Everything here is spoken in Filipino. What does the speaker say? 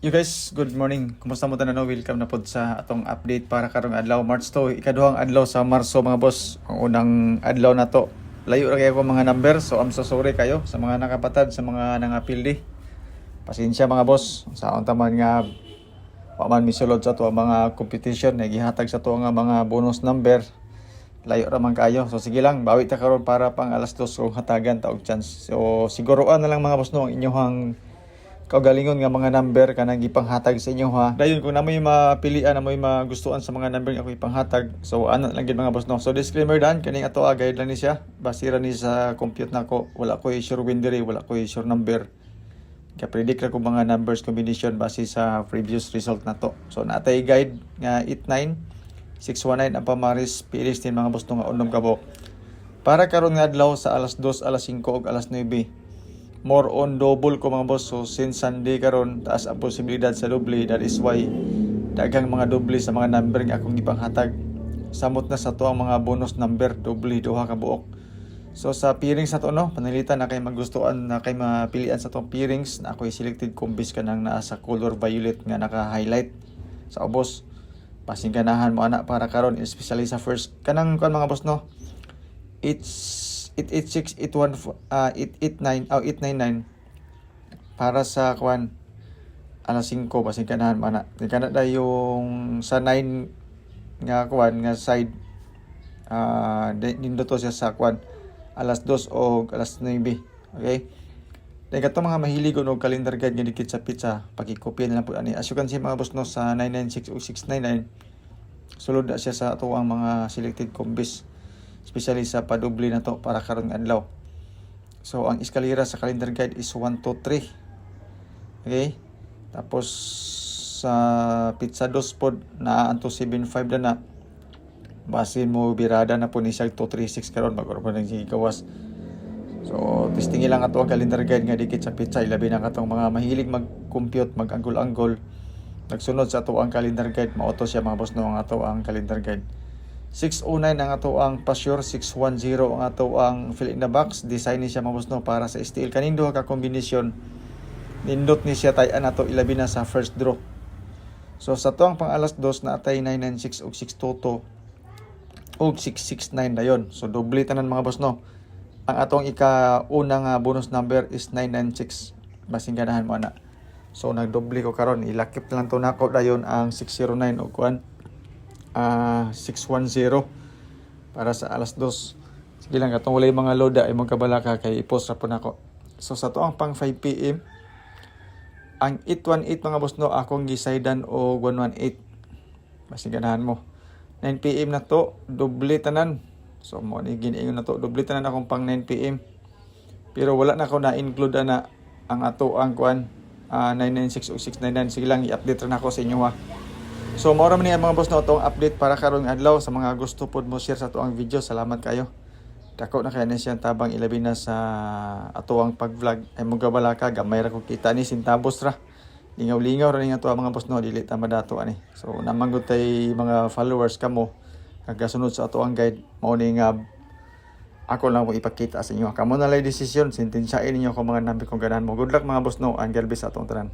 You guys, good morning. Kumusta mo tanan? Welcome na pod sa atong update para karong adlaw March 2, ikaduhang adlaw sa Marso mga boss. Ang unang adlaw na to. Layo ra kayo ko mga number, so I'm so sorry kayo sa mga nakapatad, sa mga nangapildi. Pasensya mga boss. Sa unta man nga wa man misulod sa to ang mga competition na gihatag sa to nga mga bonus number. Layo ra man kayo. So sige lang, bawi ta karon para pang alas 2 kung hatagan ta og chance. So siguroan na lang mga boss no ang inyong kaugalingon nga mga number kanang gipanghatag sa inyo ha. Dayon kung namoy mapilian, namoy magustuhan sa mga number nga ako ipanghatag. So ano lang gid mga boss no. So disclaimer dan kaning ato guide lang ni siya. Basira ni sa compute nako. Wala ko sure winner, wala ko sure number. Ka-predict ra ko mga numbers combination base sa previous result na to. So natay guide nga 89619 ang pamaris pilis din mga boss no nga unom kabok. Para karon nga adlaw sa alas 2, alas 5 ug alas 9. More on double ko mga boss. So since Sunday karon taas ang posibilidad sa doble. That is why daghang mga doble sa mga number nga akong ipanghatag. Samot na sa to ang mga bonus number, doble duha ka buok. So sa pairings na to no, panalitan na kay magustuhan na kay mapilian sa tong pairings na ako selected combis kanang naa sa color violet nga naka-highlight sa ubos. Pasingkanahan mo ana para karon especially sa first kanang kon mga boss no. It's 886 889 899 para sa kwan alas 5 basing kanahan mana kana da yung sa 9 nga kwan nga side nindo to siya sa kwan alas 2 o alas 9. Okay, dahil katong mga mahilig og calendar guide nga dikit sa pizza pakikopya na lang po ani. As you can see mga boss no, sa 996 o 699 sulod na siya sa ato ang mga selected combis, especially sa padoble na to para karon adlaw. So ang eskalera sa calendar guide is 1 2 3. Okay? Tapos sa pizza dos pod na anto 75 na. Basin mo birada na po ni siya 236 karon bago pa nang gawas. So testing lang ato ang calendar guide nga dikit sa pizza, ilabi na katong mga mahilig mag-compute, mag-anggol-anggol. Nagsunod sa ato ang calendar guide, mauto siya mga boss no ang ato ang calendar guide. 609 ang ato ang Pasure, 610 ang ato ang fill in the box. Design ni siya mga boss no para sa steel. Kanindo ka kombinasyon. Nindot ni siya tayan ato ilabi na sa first draw. So sa to ang pang alas 2 na atay 996 og 622 og 669 dayon. So doble tanan mga boss no. Ang atong ika-unang bonus number is 996. Basing ganahan mo ana. So nagdoble ko karon, ilakip lang to nako dayon ang 609 og kuan 610 para sa alas 2. Sige lang katong walay mga loda ay magkabalaka kay i-post ra po nako. So sa to ang pang 5 PM ang 818 mga boss no akong gisaydan og 118. Basing ganahan mo. 9 PM na to, doble tanan. So mo ni giniingon na to, doble tanan akong pang 9 PM. Pero wala na ko na include na ang ato ang kuan 996 o 699. Sige lang i-update ra nako sa inyo ha. So mao ra man ni mga boss no atong update para karong adlaw. Sa mga gusto pod mo share sa ato ang video, salamat kayo. Dako na kay ni siyang tabang ilabi na sa ato ang pag-vlog. Ay mo gabalaka gamay ra ko kita ni sintabos ra. Lingaw-lingaw ra ni ato mga boss no, dili ta madato ani. So namanggod tay mga followers kamo kagasunod sa ato ang guide. Mao ni nga ako lang mo ipakita sa inyo. Kamo na lay desisyon, sintensyain ninyo kung mga nambi kung ganahan mo. Good luck mga boss no, and God bless sa atong tanan.